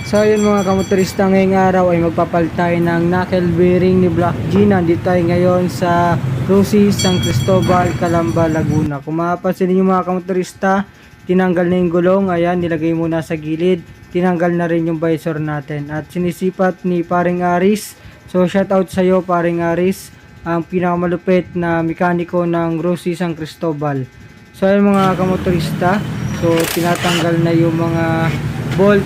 So yun mga kamotorista, ngayong araw ay magpapalit tayo ng knuckle bearing ni Black G. Nandito tayo ngayon sa Rosie, San Cristobal, Calamba, Laguna. Kung mapapansin niyo mga kamotorista, tinanggal na yung gulong. Ayan, nilagay muna sa gilid. Tinanggal na rin yung visor natin. At sinisipat ni Paring Aris. So shout out sa iyo Paring Aris, ang pinakamalupit na mekaniko ng Rosie, San Cristobal. So ayun mga kamotorista, so tinatanggal na yung mga bolt.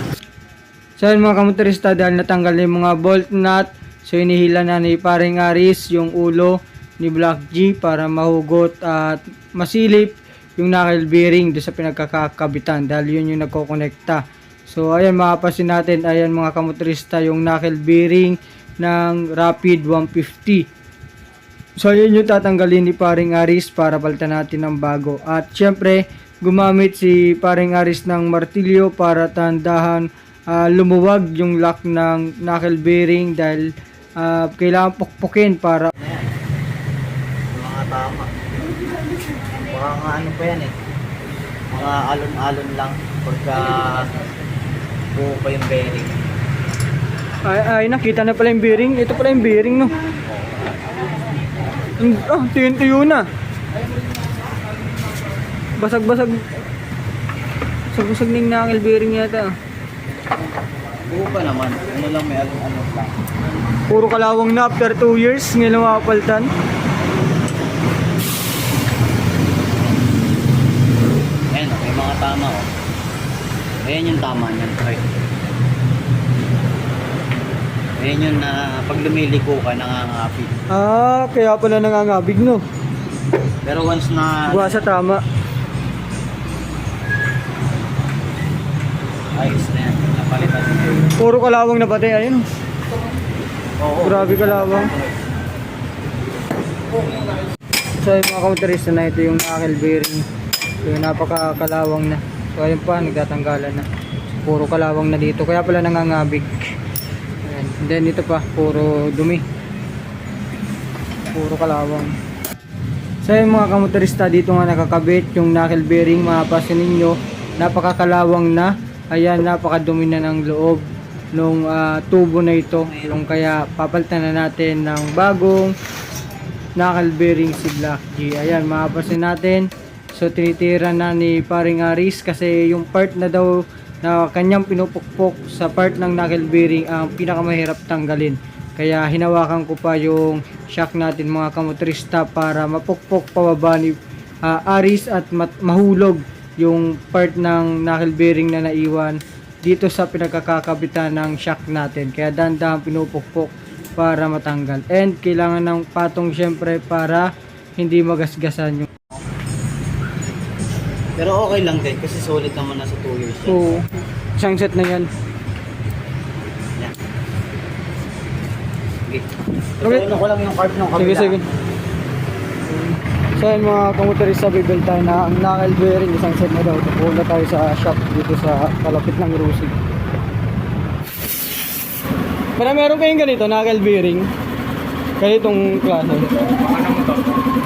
So yun mga kamotorista, dahil natanggal na yung mga bolt nut, so inihila na ni Paring Aris yung ulo ni Black G para mahugot at masilip yung knuckle bearing doon sa pinagkakakabitan, dahil yun yung nagkokonekta. So ayan, makapasin natin, ayan mga kamotorista, yung knuckle bearing ng Rapid 150. So yun yung tatanggalin ni Paring Aris para palitan natin ng bago. At syempre, gumamit si Paring Aris ng martilyo para tandahan lumuwag yung lock ng knuckle bearing, dahil kailangan pukpukin para Mga tama. Mga ano pa yan eh. Mga alon-alon lang pagka buo pa yung bearing. ay nakita na pala yung bearing. Ito pala yung bearing, no. Tuyun-tuyo na. Basag-basag na yung knuckle bearing yata. Buo pa naman. Ano lang, may alon-alon lang. Puro kalawang na after 2 years ngayon mapapalitan. Ayan o, may mga tama o. Ayan yung tama niyan. Ayan yung na pag lumiliko ka, nangangapit. Kaya pala nangangabig, no. Pero once na Buwa sa tama. ayos na yan, napalitan na yun. Puro kalawang na pati, ayun. Oo. Grabe kalawang. So yung mga kamotorista na, ito yung knuckle bearing. So yung napakakalawang na. So ayun pa, nagtatanggalan na. So, puro kalawang na dito, kaya pala nangangabig. Ayan. And then ito pa, puro dumi. Puro kalawang. So yung mga kamotorista, dito nga nakakabit yung knuckle bearing. Mapapasin ninyo, napakakalawang na. Ayan, napakadumi na ng loob nung tubo na ito. Yung kaya papalitan na natin ng bagong knuckle bearing si Black G. Ayan, mapapasin natin. So tinitira na ni Paring Aris kasi yung part na daw na kanyang pinupukpok sa part ng knuckle bearing ang pinakamahirap tanggalin. Kaya hinawakan ko pa yung shock natin mga kamotorista para mapukpok pababa ni Aris at mahulog yung part ng knuckle bearing na naiwan dito sa pinagkakabitan ng shock natin. Kaya dahan-dahan pinupukpok para matanggal. And kailangan ng patong syempre para hindi magasgasan yung. Pero okay lang din kasi solid naman na sa 2 years. So, isang set na yan. Yan. Okay. Okay. Ito ko lang yung card ng kabila. Sige. So yun mga kamotorista, bibili tayo na ang knuckle bearing, isang set na daw. Pupunta tayo sa shop dito sa kalapit ng Rosie. Para meron kayong ganito, knuckle bearing. Ganitong klase.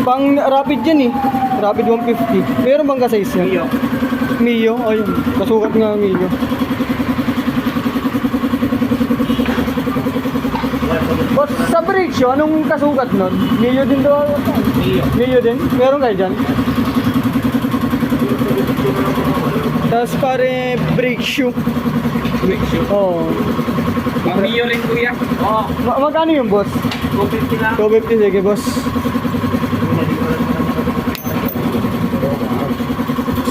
Pang rapid yan eh. Rapid 150. Meron bang ka-size yan? Mio. Ayun. Kasukat nga Mio. But sa brake shoe, anong kasukat nun? Mio din daw. Mio din? Meron kayo dyan? Tapos pare brake shoe. Brake shoe? Oo. Ang Mio rin kuya. Oo. Magkano yung boss? 250 lang. 250, sige boss.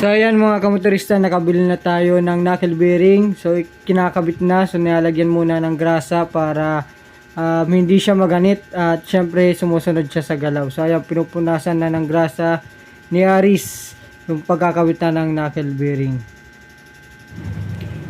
So ayan mga kamotorista, nakabili na tayo ng knuckle bearing. So kinakabit na, so nilalagyan muna ng grasa para hindi siya maganit at syempre sumusunod siya sa galaw. So ayan, pinupunasan na ng grasa ni Aris yung pagkakabitan ng knuckle bearing.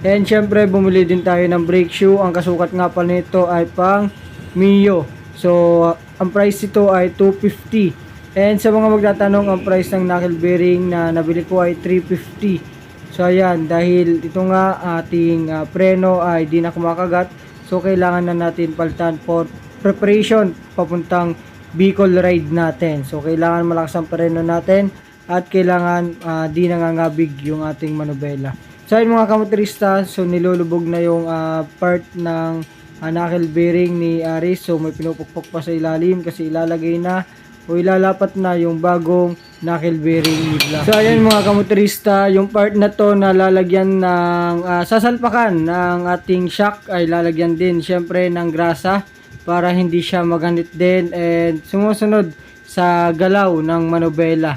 And syempre bumili din tayo ng brake shoe. Ang kasukat nga pala nito ay pang Mio. So ang price nito ay 250. And sa mga magtatanong, ang price ng knuckle bearing na nabili ko ay 350. So ayan, dahil ito nga ating preno ay di na kumakagat, so kailangan na natin palitan for preparation papuntang Bicol ride natin. So kailangan malakas ang preno natin at kailangan di nangangabig yung ating manubela. So So ayun mga kamotorista, so nilulubog na yung part ng knuckle bearing ni Aris. So may pinupukpok pa sa ilalim kasi ilalagay na o ilalapat na yung bagong knuckle bearing ni Black. So ayan mga kamotorista, yung part na to na lalagyan ng sasalpakan ng ating shock ay lalagyan din syempre ng grasa para hindi siya maganit din and sumusunod sa galaw ng manubela.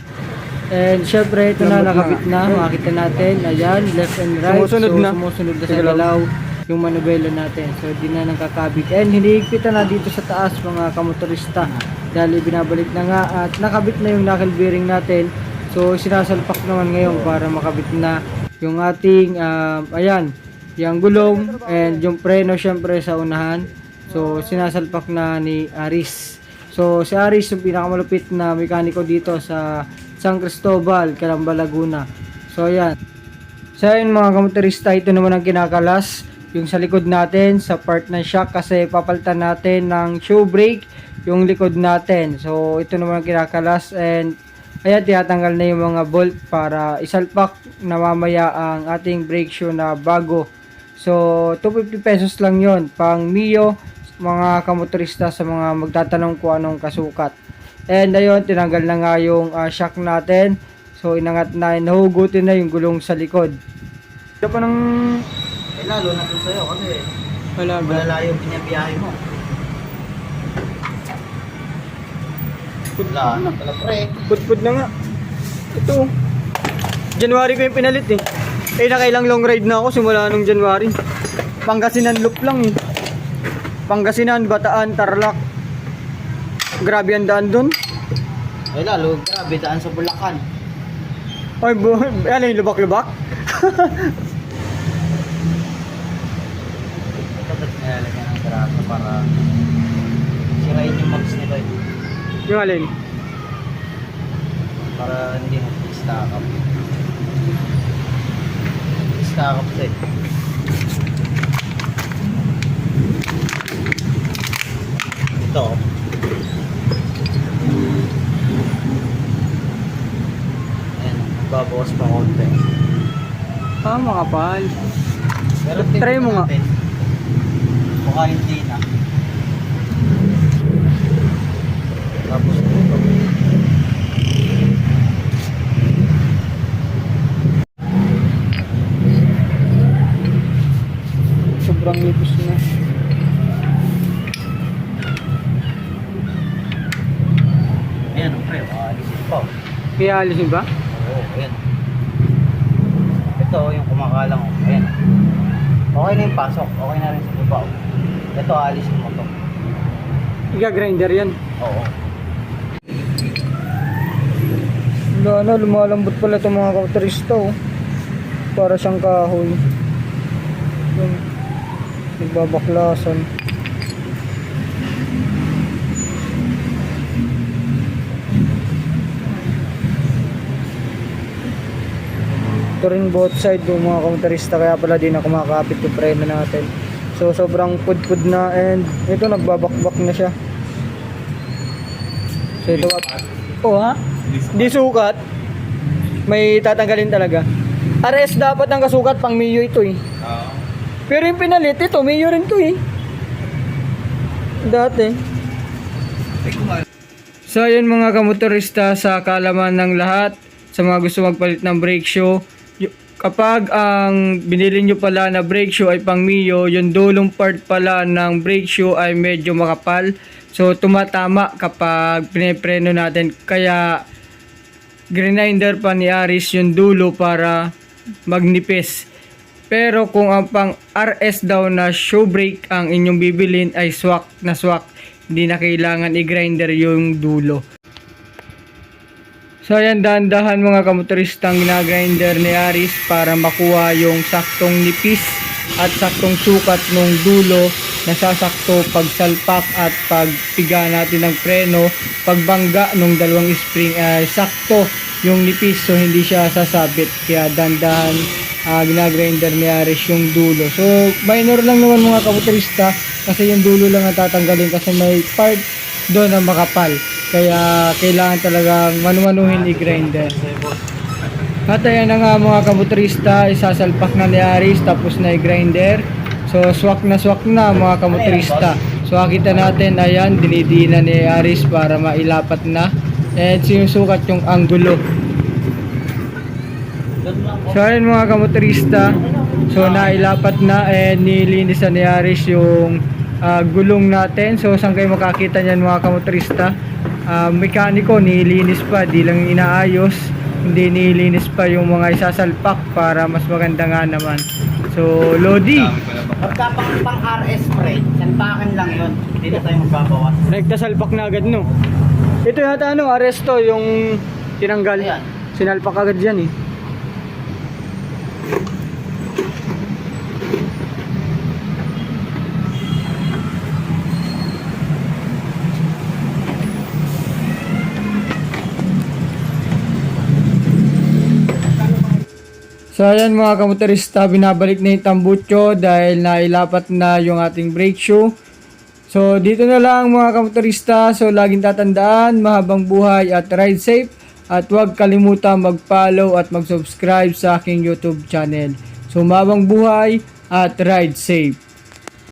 And syempre ito na nakabit na, makita natin, ayan, left and right. Sumusunod na sa galaw yung manubela natin. So di na nakakabit and hinihigpitan na dito sa taas mga kamotorista dahil binabalik na nga at nakabit na yung knuckle bearing natin. So sinasalpak naman ngayon para makabit na yung ating ayan, yung gulong and yung preno syempre sa unahan. So sinasalpak na ni Aris. So si Aris yung pinakamalupit na mekaniko dito sa San Cristobal, Calamba, Laguna. So ayan. So ayan mga kamotorista, ito naman ang kinakalas yung sa likod natin sa part ng shock kasi papalitan natin ng shoe brake yung likod natin. So ito naman ang kinakalas and ayan, tinatanggal na yung mga bolt para isalpak na mamaya ang ating brake shoe na bago. So 250 pesos lang yon pang Mio mga kamotorista sa mga magtatanong kung anong kasukat. And ayun, tinanggal na nga yung shock natin. So inangat na, nahugutin na yung gulong sa likod. Ito pa ng Lalo na dun sa'yo kasi malaga. malalayo yung binabiyahe mo. Wala na pala pre. Pud na nga. Ito. January ko yung pinalit eh. Nakailang long ride na ako simula nung January. Pangasinan loop lang eh. Pangasinan, Bataan, Tarlac. Grabe ang daan dun. Lalo, grabe daan sa Bulacan. Ay, ano yung lubak-lubak? Ito ba't nilalagyan ng grasa para sirain yung mags nito eh. Yung alin? Para hindi mo stack up. Stack up eh. Ito. Ayan, babawas pa konti. Makapal. Pero Try mo nga. natin. Mukha hindi na. Tapos ito. Sobrang lipos na. Ayan, pre. Alisin pa. Kaya alisin ba? Oo, ayan. Ito, yung kumakalang. Ayan. Okay na yung pasok. Okay na rin sa baba. Ito, alisin mo to. Iga-grinder yan. Oo. Wala na, lumalambot pala itong mga kamotorista oh. Para siyang kahoy. Yung nagbabaklasan. Ito rin both side yung mga kamotorista kaya pala di na kumakapit yung preno natin. So sobrang pud-pud na and ito nagbabakbak na siya. So ito oh ha? Di sukat. May tatanggalin talaga. RS dapat ang kasukat pang Mio ito eh. Pero yung pinalit ito, Mio rin to eh. Dati. So ayun mga kamotorista, sa kaalaman ng lahat, sa mga gusto magpalit ng brake shoe, kapag ang binili nyo pala na brake shoe ay pang Mio, yung dulong part pala ng brake shoe ay medyo makapal. So tumatama kapag pinipreno natin. Kaya grinder pa ni Aris yung dulo para magnipis. Pero kung ang pang RS daw na shoe brake ang inyong bibilin ay swak na swak, hindi na kailangan i-grinder yung dulo. So ayan, dahan-dahan mga kamotoristang ginagrinder ni Aris para makuha yung saktong nipis at saktong sukat ng dulo na sasakto pagsalpak at pagpiga natin ng preno, pagbangga ng dalawang spring ay sakto yung nipis so hindi siya sasabit. Kaya dahan-dahan ginagrinder ni Aris yung dulo. So minor lang naman mga kamotorista kasi yung dulo lang ang tatanggalin kasi may part doon na makapal. Kaya kailangan talagang manumanuhin i-grinder. At ayan na nga mga kamotorista, isasalpak na ni Aris tapos na i-grinder. So swak na mga kamotorista. So nakita natin, ayan, dinidina ni Aris para mailapat na. And sinusukat yung anggulo. So ayan mga kamotorista, so nailapat na and nilinisan ni Aris yung gulong natin. So saan kayo makakita niyan mga kamotorista? Mekaniko nilinis pa, di lang inaayos, hindi nilinis pa yung mga isasalpak para mas maganda nga naman. So Lodi, Pagka pang RS spray, sanpakan lang yun. Hindi na tayo magbabawas. nagtasalpak na agad no. Ito yata ano, aresto yung tinanggal. Ayan. Sinalpak agad yan eh. So ayan mga kamotorista, binabalik na yung tambutso dahil nailapat na yung ating brake shoe. So dito na lang mga kamotorista, so laging tatandaan, mahabang buhay at ride safe. At huwag kalimutan mag-follow at mag-subscribe sa aking YouTube channel. So mahabang buhay at ride safe.